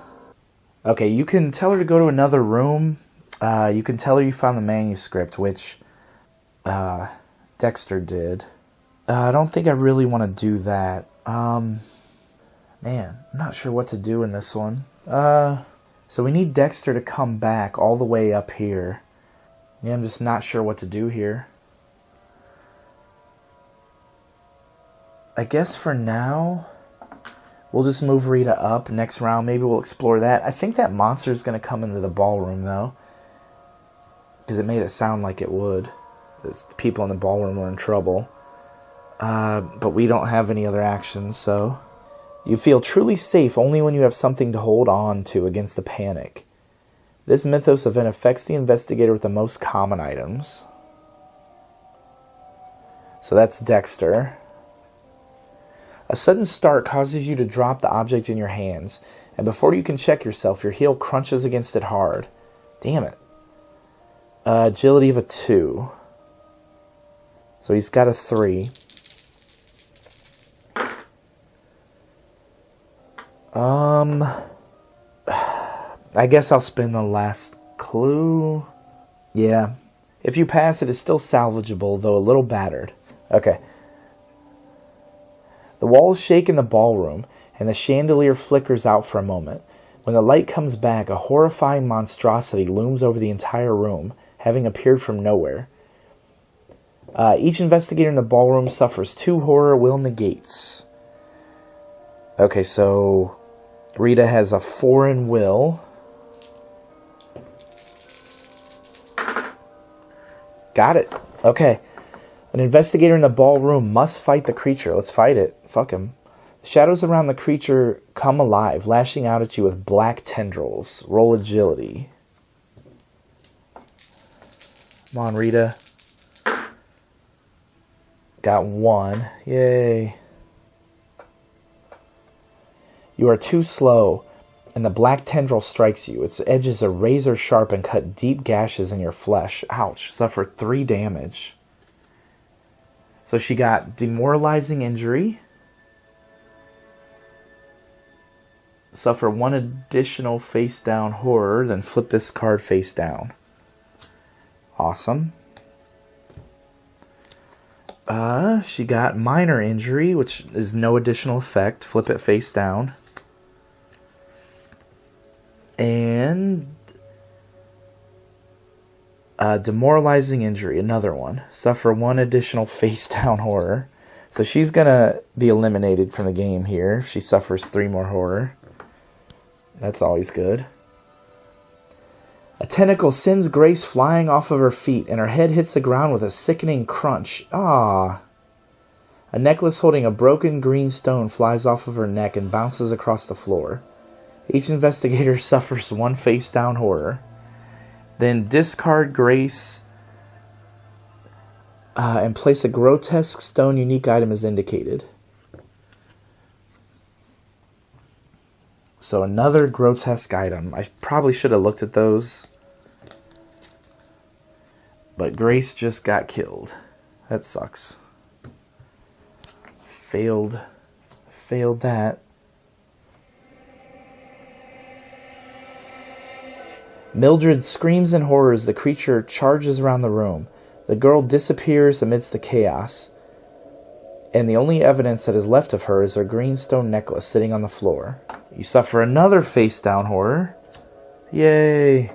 Okay, you can tell her to go to another room. You can tell her you found the manuscript, which Dexter did. I don't think I really want to do that. Man, I'm not sure what to do in this one. So we need Dexter to come back all the way up here. Yeah, I'm just not sure what to do here. I guess for now, we'll just move Rita up. Next round, maybe we'll explore that. I think that monster is going to come into the ballroom, though. Because it made it sound like it would. The people in the ballroom are in trouble. But we don't have any other actions, so... You feel truly safe only when you have something to hold on to against the panic. This mythos event affects the investigator with the most common items. So that's Dexter. A sudden start causes you to drop the object in your hands, and before you can check yourself, your heel crunches against it hard. Damn it. Agility of a 2. So he's got a 3. I guess I'll spin the last clue. Yeah. If you pass, it is still salvageable, though a little battered. Okay. The walls shake in the ballroom, and the chandelier flickers out for a moment. When the light comes back, a horrifying monstrosity looms over the entire room, having appeared from nowhere. Each investigator in the ballroom suffers 2 horror will negates. Okay, so Rita has a 4 in will. Got it. Okay. An investigator in the ballroom must fight the creature. Let's fight it. Fuck him. The shadows around the creature come alive, lashing out at you with black tendrils. Roll agility. Come on, Rita. Got 1. Yay. You are too slow, and the black tendril strikes you. Its edges are razor sharp and cut deep gashes in your flesh. Ouch. Suffer 3 damage. So she got demoralizing injury. Suffer 1 additional face down horror, then flip this card face down. Awesome. She got minor injury, which is no additional effect. Flip it face down. And demoralizing injury, another one. Suffer 1 additional face down horror. So she's gonna be eliminated from the game here. She suffers 3 more horror. That's always good. A tentacle sends Grace flying off of her feet, and her head hits the ground with a sickening crunch. Ah. A necklace holding a broken green stone flies off of her neck and bounces across the floor. Each investigator suffers 1 face down horror. Then discard Grace and place a grotesque stone unique item as indicated. So another grotesque item. I probably should have looked at those. But Grace just got killed. That sucks. Failed that. Mildred screams in horror as the creature charges around the room. The girl disappears amidst the chaos, and the only evidence that is left of her is her green stone necklace sitting on the floor. You suffer another face-down horror. Yay!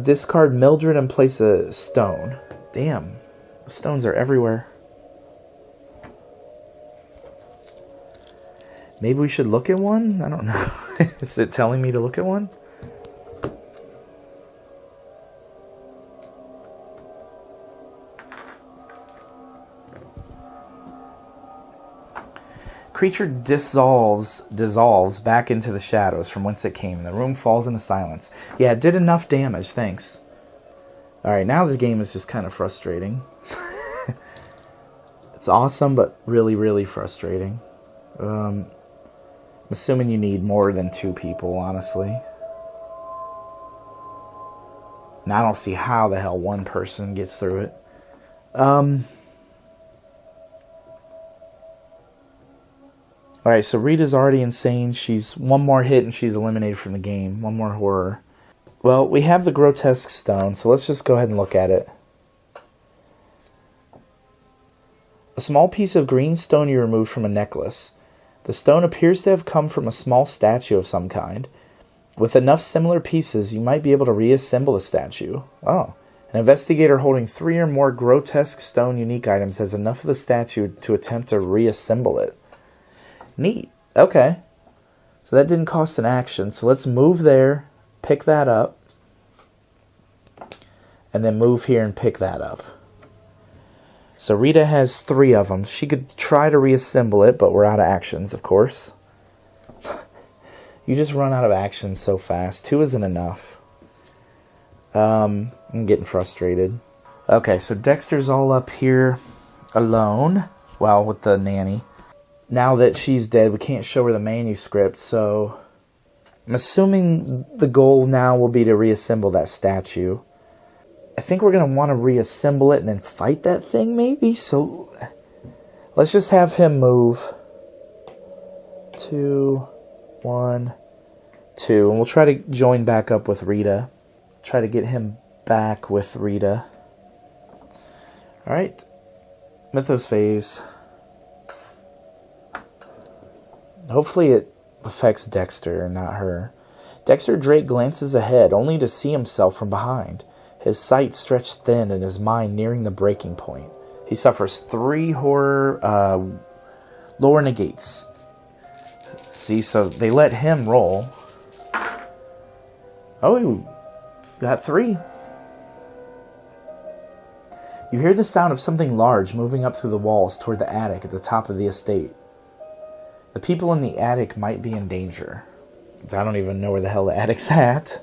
Discard Mildred and place a stone. Damn, stones are everywhere. Maybe we should look at one? I don't know. Is it telling me to look at one? Creature dissolves back into the shadows from whence it came, and the room falls into silence. Yeah, it did enough damage, thanks. Alright, now this game is just kind of frustrating. It's awesome, but really, really frustrating. I'm assuming you need more than 2 people, honestly. And I don't see how the hell one person gets through it. Alright, so Rita's already insane. She's one more hit and she's eliminated from the game. One more horror. Well, we have the grotesque stone, so let's just go ahead and look at it. A small piece of green stone you removed from a necklace. The stone appears to have come from a small statue of some kind. With enough similar pieces, you might be able to reassemble the statue. Oh. An investigator holding 3 or more grotesque stone unique items has enough of the statue to attempt to reassemble it. Neat. Okay. So that didn't cost an action. So let's move there, pick that up, and then move here and pick that up. So Rita has 3 of them. She could try to reassemble it, but we're out of actions, of course. You just run out of actions so fast. 2 isn't enough. I'm getting frustrated. Okay, so Dexter's all up here alone. Well, with the nanny. Now that she's dead, we can't show her the manuscript, so I'm assuming the goal now will be to reassemble that statue. I think we're going to want to reassemble it and then fight that thing, maybe? So let's just have him move. 2, 1, 2. And we'll try to join back up with Rita. Try to get him back with Rita. Alright. Mythos phase. Hopefully it affects Dexter, not her. Dexter Drake glances ahead, only to see himself from behind. His sight stretched thin and his mind nearing the breaking point. He suffers 3 horror lower negates. See, so they let him roll. Oh, he got 3. You hear the sound of something large moving up through the walls toward the attic at the top of the estate. The people in the attic might be in danger. I don't even know where the hell the attic's at.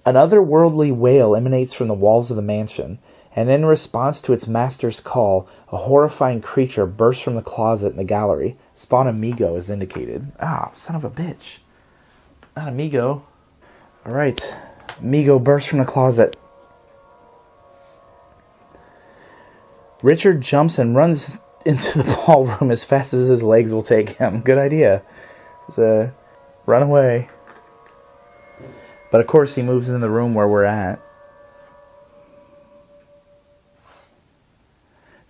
An otherworldly wail emanates from the walls of the mansion, and in response to its master's call, a horrifying creature bursts from the closet in the gallery. Spawn Amigo is indicated. Ah, son of a bitch. Not Amigo. Alright. Amigo bursts from the closet. Richard jumps and runs into the ballroom as fast as his legs will take him. Good idea. Just, run away. But of course he moves into the room where we're at.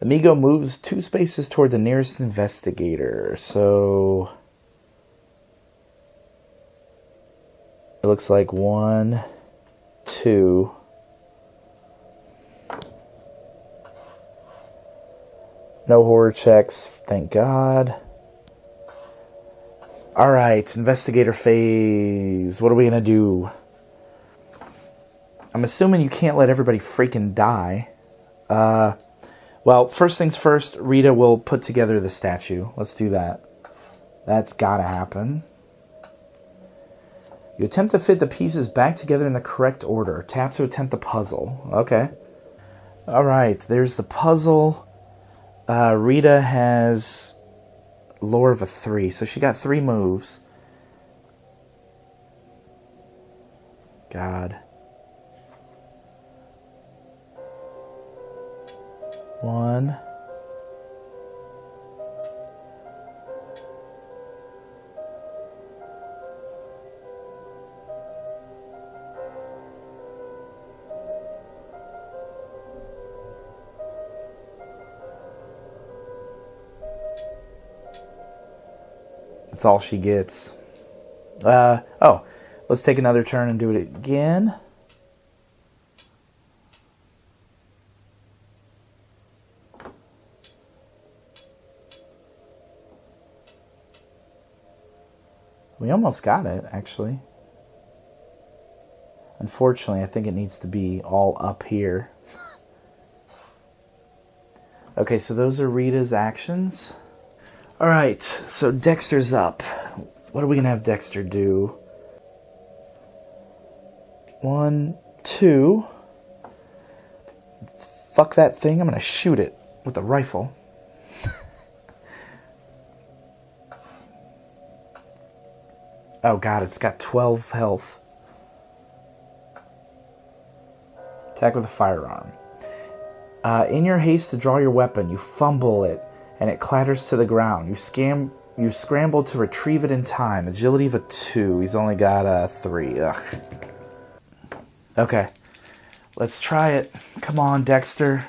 Amigo moves 2 spaces toward the nearest investigator. So it looks like 1, 2. No horror checks, thank God. Alright, investigator phase. What are we going to do? I'm assuming you can't let everybody freaking die. Well, first things first, Rita will put together the statue. Let's do that. That's got to happen. You attempt to fit the pieces back together in the correct order. Tap to attempt the puzzle. Okay. Alright, there's the puzzle. Rita has lore of a 3, so she got 3 moves. God. 1. That's all she gets. Oh, let's take another turn and do it again. We almost got it, actually. Unfortunately, I think it needs to be all up here. Okay, so those are Rita's actions. Alright, so Dexter's up. What are we going to have Dexter do? 1, 2. Fuck that thing. I'm going to shoot it with a rifle. Oh god, it's got 12 health. Attack with a firearm. In your haste to draw your weapon, you fumble it, and it clatters to the ground. You scramble to retrieve it in time. Agility of a 2. He's only got a 3. Ugh. Okay. Let's try it. Come on, Dexter.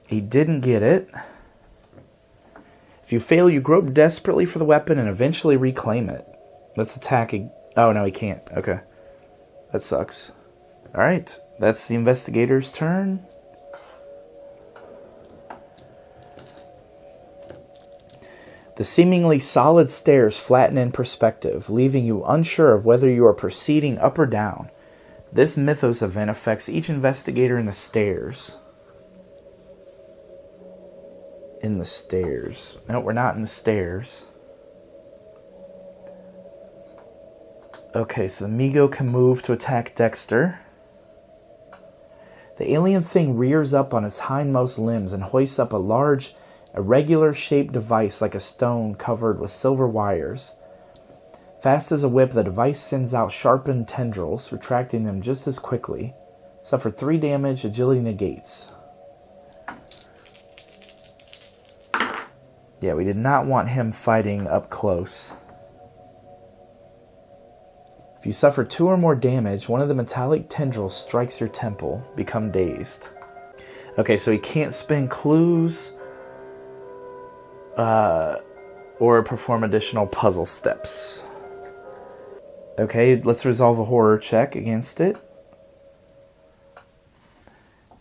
He didn't get it. If you fail, you grope desperately for the weapon and eventually reclaim it. Let's attack. Oh, no, he can't. Okay. That sucks. Alright. That's the investigator's turn. The seemingly solid stairs flatten in perspective, leaving you unsure of whether you are proceeding up or down. This mythos event affects each investigator in the stairs. In the stairs. No, we're not in the stairs. Okay, so the Migo can move to attack Dexter. The alien thing rears up on its hindmost limbs and hoists up a large, irregular-shaped device like a stone covered with silver wires. Fast as a whip, the device sends out sharpened tendrils, retracting them just as quickly. Suffered 3 damage, agility negates. Yeah, we did not want him fighting up close. If you suffer 2 or more damage, one of the metallic tendrils strikes your temple. Become dazed. Okay, so he can't spin clues or perform additional puzzle steps. Okay, let's resolve a horror check against it.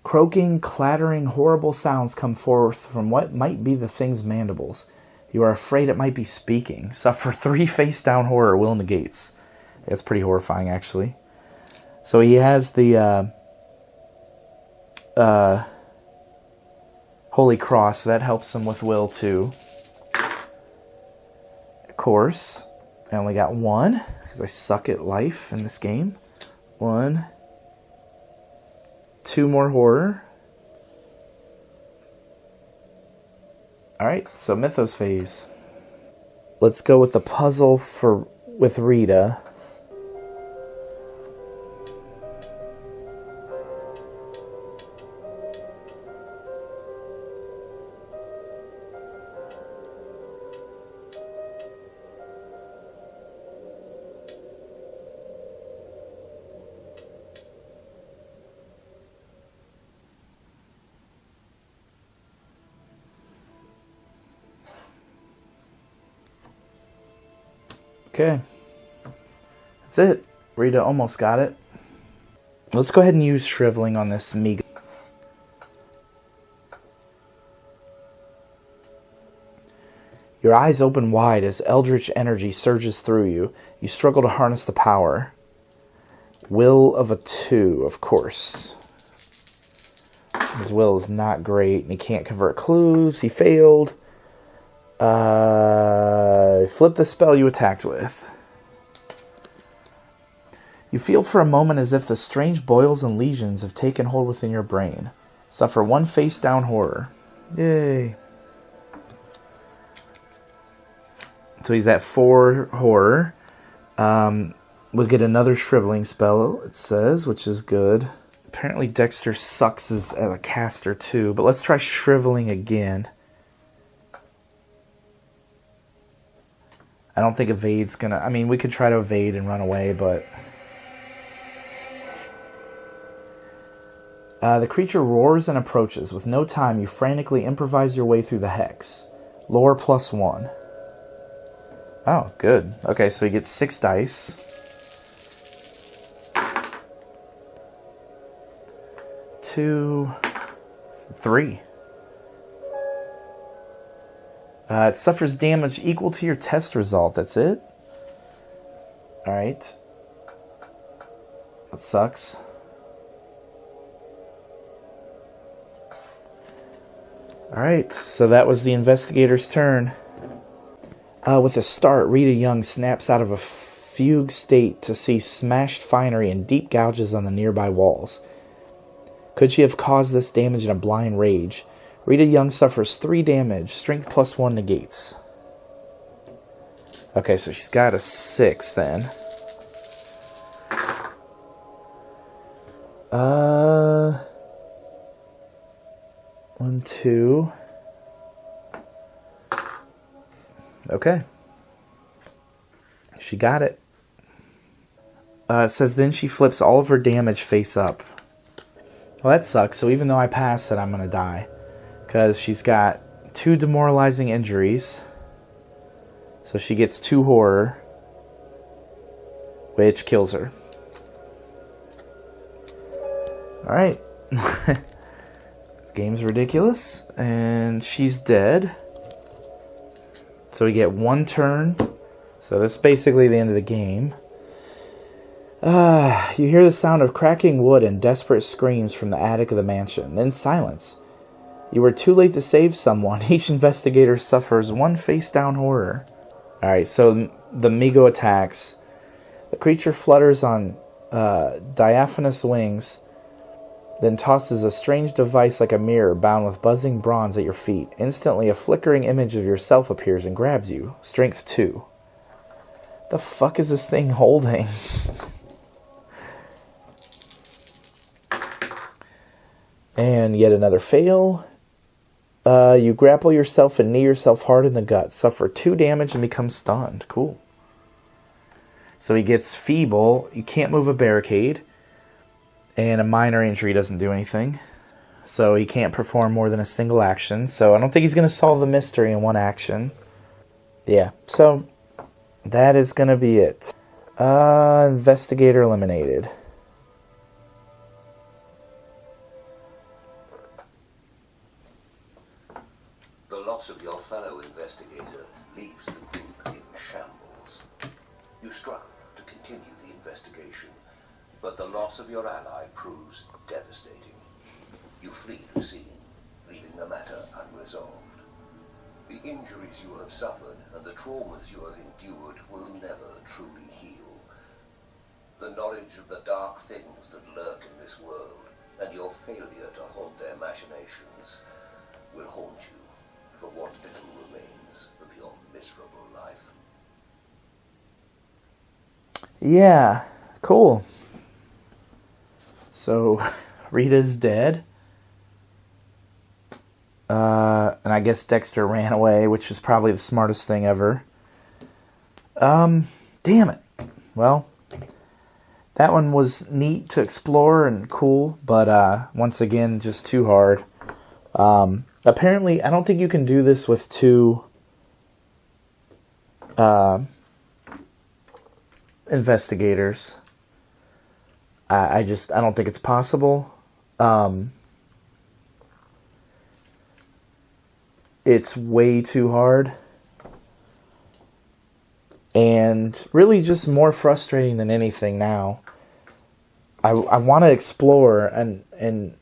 Croaking, clattering, horrible sounds come forth from what might be the thing's mandibles. You are afraid it might be speaking. Suffer 3 face-down horror, will negates. It's pretty horrifying, actually. So he has the Holy Cross. So that helps him with will, too. Of course, I only got 1, because I suck at life in this game. 1. 2 more horror. Alright, so Mythos phase. Let's go with the puzzle with Rita. Okay, that's it. Rita almost got it. Let's go ahead and use shriveling on this Migo. Your eyes open wide as eldritch energy surges through you. You struggle to harness the power. Will of a 2, of course. His will is not great, and he can't convert clues. He failed. Flip the spell you attacked with. You feel for a moment as if the strange boils and lesions have taken hold within your brain. Suffer 1 face-down horror. Yay. So he's at 4 horror. We'll get another shriveling spell, it says, which is good. Apparently Dexter sucks as a caster too, but let's try shriveling again. I don't think evade's gonna... I mean, we could try to evade and run away, but... the creature roars and approaches. With no time, you frantically improvise your way through the hex. Lore +1. Oh, good. Okay, so he gets 6 dice. 2, 3. It suffers damage equal to your test result. That's it? Alright. That sucks. Alright, so that was the investigator's turn. With a start, Rita Young snaps out of a fugue state to see smashed finery and deep gouges on the nearby walls. Could she have caused this damage in a blind rage? Rita Young suffers 3 damage. Strength +1 negates. Okay, so she's got a 6 then. 1, 2. Okay. She got it. It says then she flips all of her damage face up. Well, that sucks. So even though I pass it, I'm going to die. Because she's got 2 demoralizing injuries. So she gets 2 horror. Which kills her. Alright. This game's ridiculous. And she's dead. So we get 1 turn. So that's basically the end of the game. You hear the sound of cracking wood and desperate screams from the attic of the mansion. Then silence. You were too late to save someone. Each investigator suffers 1 face-down horror. Alright, so the Migo attacks. The creature flutters on diaphanous wings, then tosses a strange device like a mirror bound with buzzing bronze at your feet. Instantly, a flickering image of yourself appears and grabs you. Strength 2. The fuck is this thing holding? And yet another fail. You grapple yourself and knee yourself hard in the gut. Suffer 2 damage and become stunned. Cool. So he gets feeble. You can't move a barricade. And a minor injury doesn't do anything. So he can't perform more than a single action. So I don't think he's going to solve the mystery in 1 action. Yeah, so that is going to be it. Investigator eliminated. The loss of your fellow investigator leaves the group in shambles. You struggle to continue the investigation, but the loss of your ally proves devastating. You flee the scene, leaving the matter unresolved. The injuries you have suffered and the traumas you have endured will never truly heal. The knowledge of the dark things that lurk in this world and your failure to halt their machinations will haunt you for what little remains of your miserable life. Yeah, cool. So, Rita's dead. And I guess Dexter ran away, which is probably the smartest thing ever. Damn it. Well, that one was neat to explore and cool, but once again, just too hard. Apparently, I don't think you can do this with 2 investigators. I don't think it's possible. It's way too hard. And really just more frustrating than anything now. I want to explore and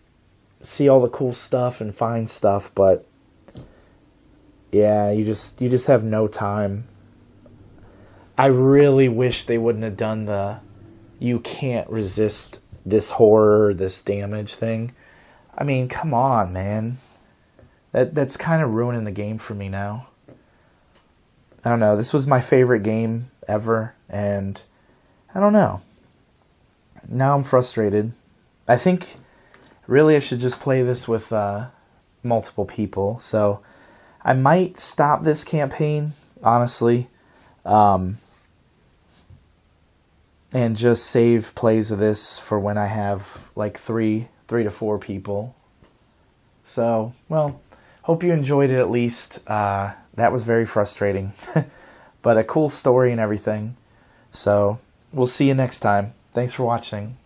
see all the cool stuff and find stuff, but yeah, you just have no time. I really wish they wouldn't have done the you can't resist this horror, this damage thing. I mean, come on, man. That's kind of ruining the game for me now. I don't know. This was my favorite game ever, and I don't know. Now I'm frustrated. I think really I should just play this with multiple people. So I might stop this campaign, honestly, and just save plays of this for when I have like 3 to 4 people. So, well, hope you enjoyed it at least. That was very frustrating, but a cool story and everything. So we'll see you next time. Thanks for watching.